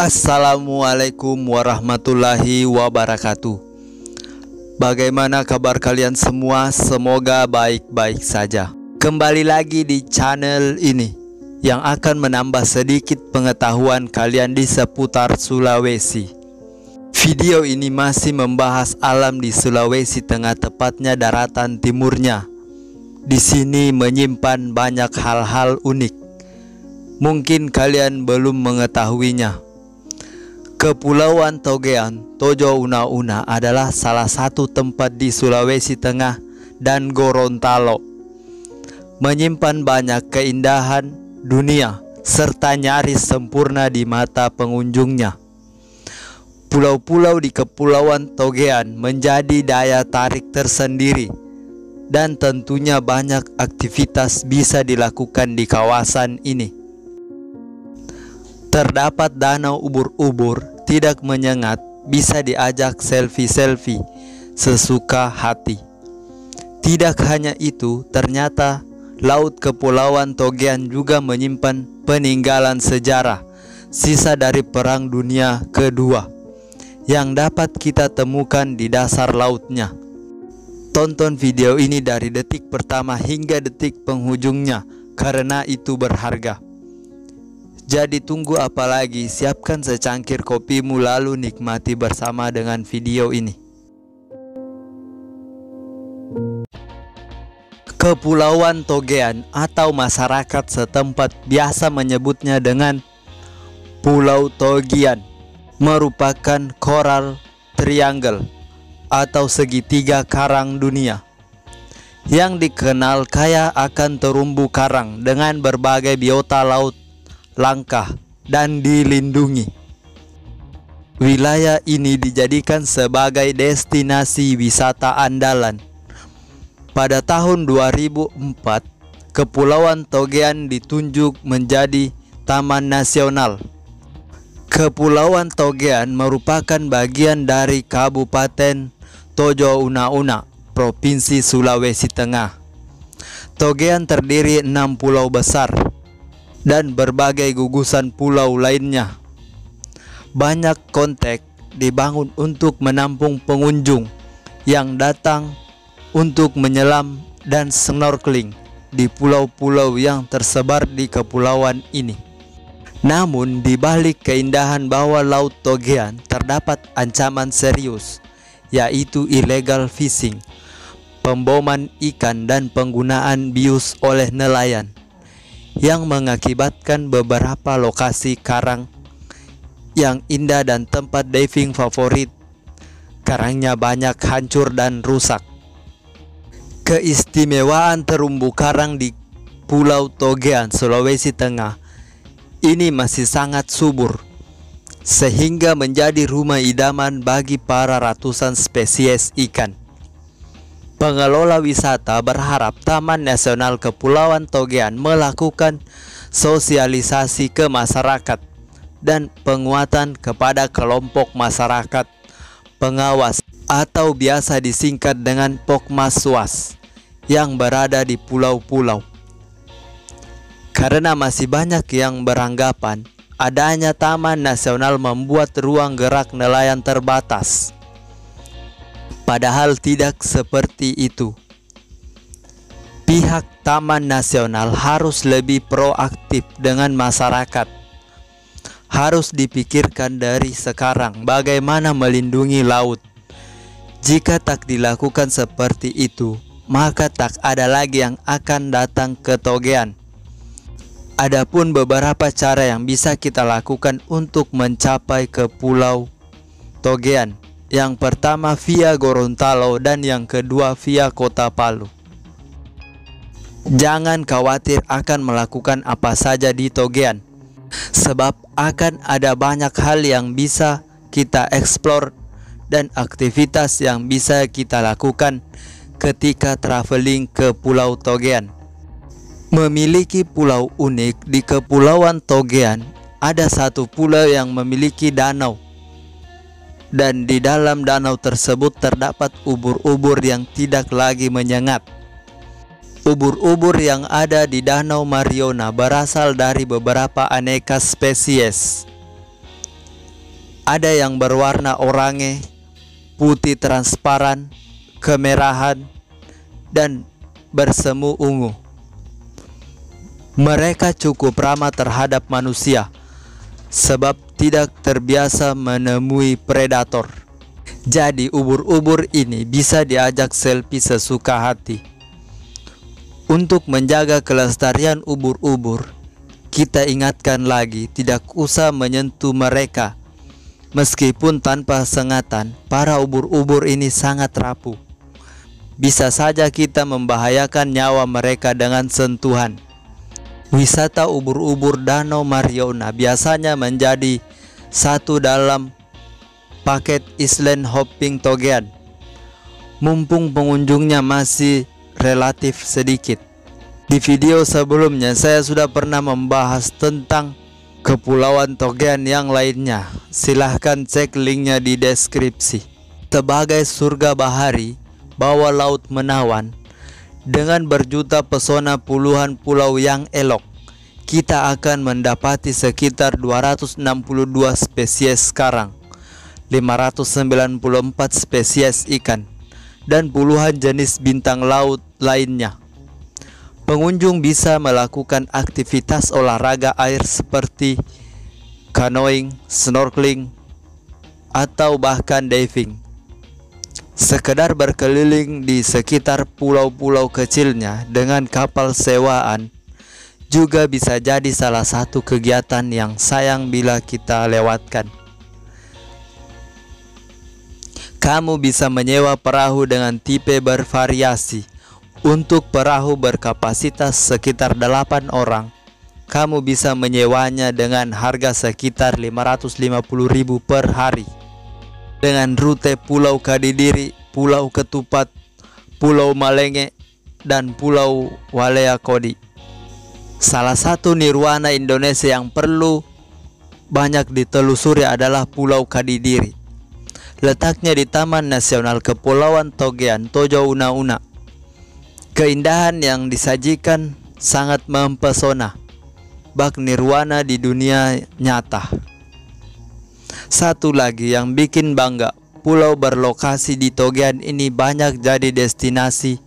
Assalamualaikum warahmatullahi wabarakatuh. Bagaimana kabar kalian semua? Semoga baik-baik saja. Kembali lagi di channel ini yang akan menambah sedikit pengetahuan kalian di seputar Sulawesi. Video ini masih membahas alam di Sulawesi Tengah, tepatnya daratan timurnya. Di sini menyimpan banyak hal-hal unik. Mungkin kalian belum mengetahuinya. Kepulauan Togean, Tojo Una-Una adalah salah satu tempat di Sulawesi Tengah dan Gorontalo. Menyimpan banyak keindahan dunia serta nyaris sempurna di mata pengunjungnya. Pulau-pulau di Kepulauan Togean menjadi daya tarik tersendiri, dan tentunya banyak aktivitas bisa dilakukan di kawasan ini. Terdapat danau ubur-ubur, tidak menyengat, bisa diajak selfie-selfie sesuka hati. Tidak hanya itu, ternyata Laut Kepulauan Togean juga menyimpan peninggalan sejarah, sisa dari Perang Dunia Kedua, yang dapat kita temukan di dasar lautnya. Tonton video ini dari detik pertama hingga detik penghujungnya, karena itu berharga. Jadi tunggu apa lagi? Siapkan secangkir kopimu lalu nikmati bersama dengan video ini. Kepulauan Togean atau masyarakat setempat biasa menyebutnya dengan Pulau Togian merupakan coral triangle atau segitiga karang dunia yang dikenal kaya akan terumbu karang dengan berbagai biota laut langka dan dilindungi. Wilayah ini dijadikan sebagai destinasi wisata andalan. Pada tahun 2004, Kepulauan Togean ditunjuk menjadi Taman Nasional. Kepulauan Togean merupakan bagian dari Kabupaten Tojo Una-Una, Provinsi Sulawesi Tengah. Togean terdiri 6 pulau besar dan berbagai gugusan pulau lainnya. Banyak kompleks dibangun untuk menampung pengunjung yang datang untuk menyelam dan snorkeling di pulau-pulau yang tersebar di kepulauan ini. Namun di balik keindahan bawah laut Togean terdapat ancaman serius, yaitu illegal fishing, pemboman ikan dan penggunaan bius oleh nelayan, yang mengakibatkan beberapa lokasi karang yang indah dan tempat diving favorit karangnya banyak hancur dan rusak. Keistimewaan terumbu karang di Pulau Togean, Sulawesi Tengah ini masih sangat subur, sehingga menjadi rumah idaman bagi para ratusan spesies ikan. Pengelola wisata berharap Taman Nasional Kepulauan Togean melakukan sosialisasi ke masyarakat dan penguatan kepada kelompok masyarakat pengawas atau biasa disingkat dengan Pokmaswas yang berada di pulau-pulau. Karena masih banyak yang beranggapan adanya Taman Nasional membuat ruang gerak nelayan terbatas. Padahal tidak seperti itu. Pihak Taman Nasional harus lebih proaktif dengan masyarakat. Harus dipikirkan dari sekarang bagaimana melindungi laut. Jika tak dilakukan seperti itu, maka tak ada lagi yang akan datang ke Togean. Adapun beberapa cara yang bisa kita lakukan untuk mencapai ke Pulau Togean. Yang pertama via Gorontalo dan yang kedua via Kota Palu. Jangan khawatir akan melakukan apa saja di Togean, sebab akan ada banyak hal yang bisa kita eksplor dan aktivitas yang bisa kita lakukan ketika traveling ke Pulau Togean. Memiliki pulau unik di Kepulauan Togean, ada satu pulau yang memiliki danau. Dan di dalam danau tersebut terdapat ubur-ubur yang tidak lagi menyengat. Ubur-ubur yang ada di Danau Mariona berasal dari beberapa aneka spesies. Ada yang berwarna oranye, putih transparan, kemerahan, dan bersemu ungu. Mereka cukup ramah terhadap manusia sebab tidak terbiasa menemui predator. Jadi ubur-ubur ini bisa diajak selfie sesuka hati. Untuk menjaga kelestarian ubur-ubur, kita ingatkan lagi tidak usah menyentuh mereka. Meskipun tanpa sengatan, para ubur-ubur ini sangat rapuh. Bisa saja kita membahayakan nyawa mereka dengan sentuhan. Wisata ubur-ubur Danau Mariona biasanya menjadi satu dalam paket Island Hopping Togean. Mumpung pengunjungnya masih relatif sedikit. Di video sebelumnya saya sudah pernah membahas tentang kepulauan Togean yang lainnya. Silahkan cek linknya di deskripsi. Sebagai surga bahari bawah laut menawan, dengan berjuta pesona puluhan pulau yang elok, kita akan mendapati sekitar 262 spesies karang, 594 spesies ikan, dan puluhan jenis bintang laut lainnya. Pengunjung bisa melakukan aktivitas olahraga air seperti canoeing, snorkeling, atau bahkan diving. Sekedar berkeliling di sekitar pulau-pulau kecilnya dengan kapal sewaan juga bisa jadi salah satu kegiatan yang sayang bila kita lewatkan. Kamu bisa menyewa perahu dengan tipe bervariasi. Untuk perahu berkapasitas sekitar 8 orang, kamu bisa menyewanya dengan harga sekitar 550.000 per hari. Dengan rute Pulau Kadidiri, Pulau Ketupat, Pulau Malenge, dan Pulau Waleakodi. Salah satu nirwana Indonesia yang perlu banyak ditelusuri adalah Pulau Kadidiri. Letaknya di Taman Nasional Kepulauan Togean, Tojo Una Una. Keindahan yang disajikan sangat mempesona, bak nirwana di dunia nyata. Satu lagi yang bikin bangga, pulau berlokasi di Togean ini banyak jadi destinasi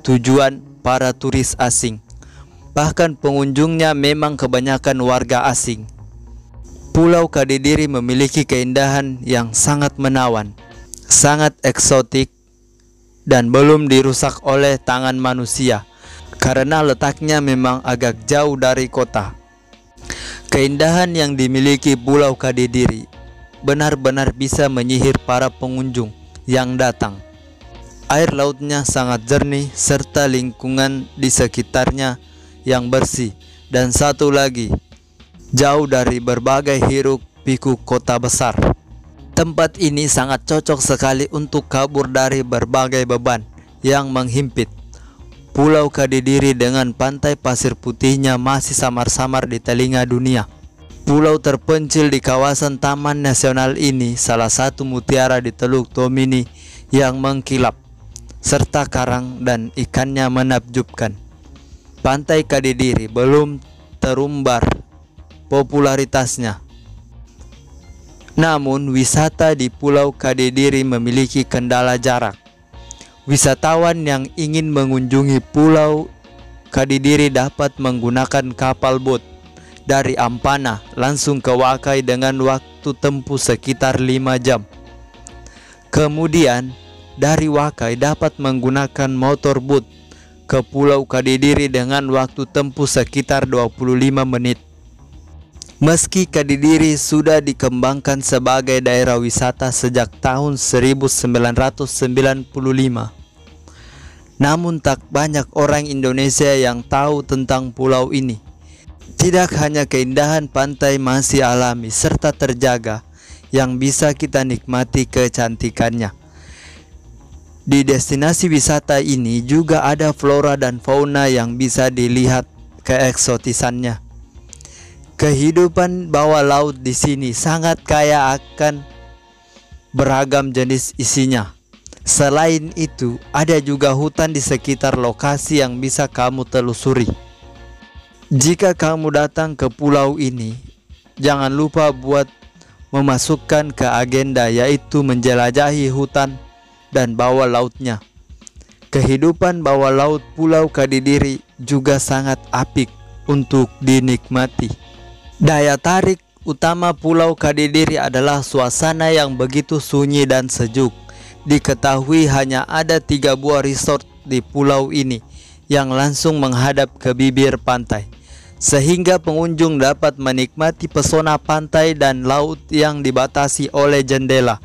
tujuan para turis asing. Bahkan pengunjungnya memang kebanyakan warga asing. Pulau Kadidiri memiliki keindahan yang sangat menawan, sangat eksotik, dan belum dirusak oleh tangan manusia karena letaknya memang agak jauh dari kota. Keindahan yang dimiliki Pulau Kadidiri benar-benar bisa menyihir para pengunjung yang datang. Air lautnya sangat jernih serta lingkungan di sekitarnya yang bersih, dan satu lagi, jauh dari berbagai hiruk pikuk kota besar. Tempat ini sangat cocok sekali untuk kabur dari berbagai beban yang menghimpit. Pulau Kadidiri dengan pantai pasir putihnya masih samar-samar di telinga dunia. Pulau terpencil di kawasan Taman Nasional ini salah satu mutiara di Teluk Tomini yang mengkilap, serta karang dan ikannya menakjubkan. Pantai Kadidiri belum terumbar popularitasnya. Namun, wisata di Pulau Kadidiri memiliki kendala jarak. Wisatawan yang ingin mengunjungi Pulau Kadidiri dapat menggunakan kapal bot dari Ampana langsung ke Wakai dengan waktu tempuh sekitar 5 jam. Kemudian, dari Wakai dapat menggunakan motor boat ke Pulau Kadidiri dengan waktu tempuh sekitar 25 menit. Meski Kadidiri sudah dikembangkan sebagai daerah wisata sejak tahun 1995, namun tak banyak orang Indonesia yang tahu tentang pulau ini. Tidak hanya keindahan pantai masih alami serta terjaga yang bisa kita nikmati kecantikannya. Di destinasi wisata ini juga ada flora dan fauna yang bisa dilihat keeksotisannya. Kehidupan bawah laut di sini sangat kaya akan beragam jenis isinya. Selain itu, ada juga hutan di sekitar lokasi yang bisa kamu telusuri. Jika kamu datang ke pulau ini, jangan lupa buat memasukkan ke agenda, yaitu menjelajahi hutan dan bawah lautnya. Kehidupan bawah laut Pulau Kadidiri juga sangat apik untuk dinikmati. Daya tarik utama Pulau Kadidiri adalah suasana yang begitu sunyi dan sejuk. Diketahui hanya ada 3 buah resort di pulau ini yang langsung menghadap ke bibir pantai, sehingga pengunjung dapat menikmati pesona pantai dan laut yang dibatasi oleh jendela.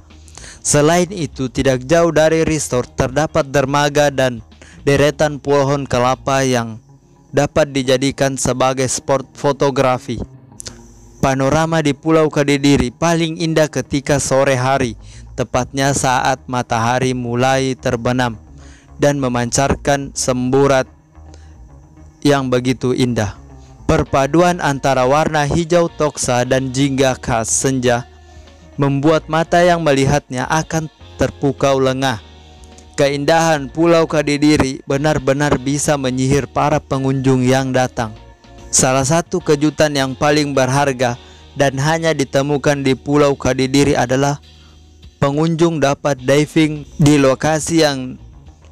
Selain itu, tidak jauh dari resort terdapat dermaga dan deretan pohon kelapa yang dapat dijadikan sebagai spot fotografi. Panorama di Pulau Kadidiri paling indah ketika sore hari, tepatnya saat matahari mulai terbenam dan memancarkan semburat yang begitu indah. Perpaduan antara warna hijau toksa dan jingga khas senja membuat mata yang melihatnya akan terpukau lengah. Keindahan Pulau Kadidiri benar-benar bisa menyihir para pengunjung yang datang. Salah satu kejutan yang paling berharga dan hanya ditemukan di Pulau Kadidiri adalah pengunjung dapat diving di lokasi yang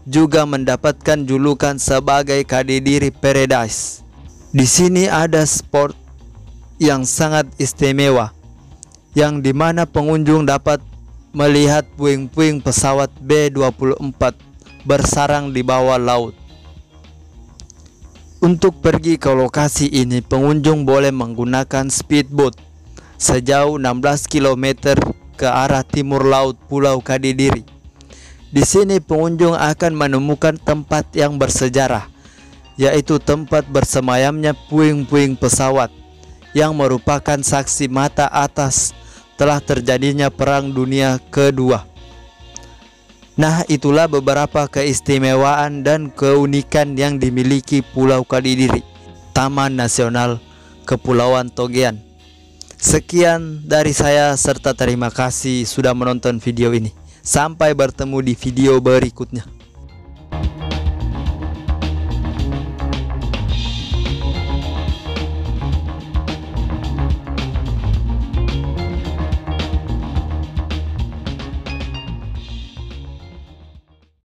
juga mendapatkan julukan sebagai Kadidiri Paradise. Di sini ada spot yang sangat istimewa, yang dimana pengunjung dapat melihat puing-puing pesawat B-24 bersarang di bawah laut. Untuk pergi ke lokasi ini, pengunjung boleh menggunakan speedboat sejauh 16 km ke arah timur laut Pulau Kadidiri. Di sini pengunjung akan menemukan tempat yang bersejarah, yaitu tempat bersemayamnya puing-puing pesawat yang merupakan saksi mata atas telah terjadinya Perang Dunia Kedua. Nah, itulah beberapa keistimewaan dan keunikan yang dimiliki Pulau Kadidiri, Taman Nasional Kepulauan Togean. Sekian dari saya serta terima kasih sudah menonton video ini. Sampai bertemu di video berikutnya.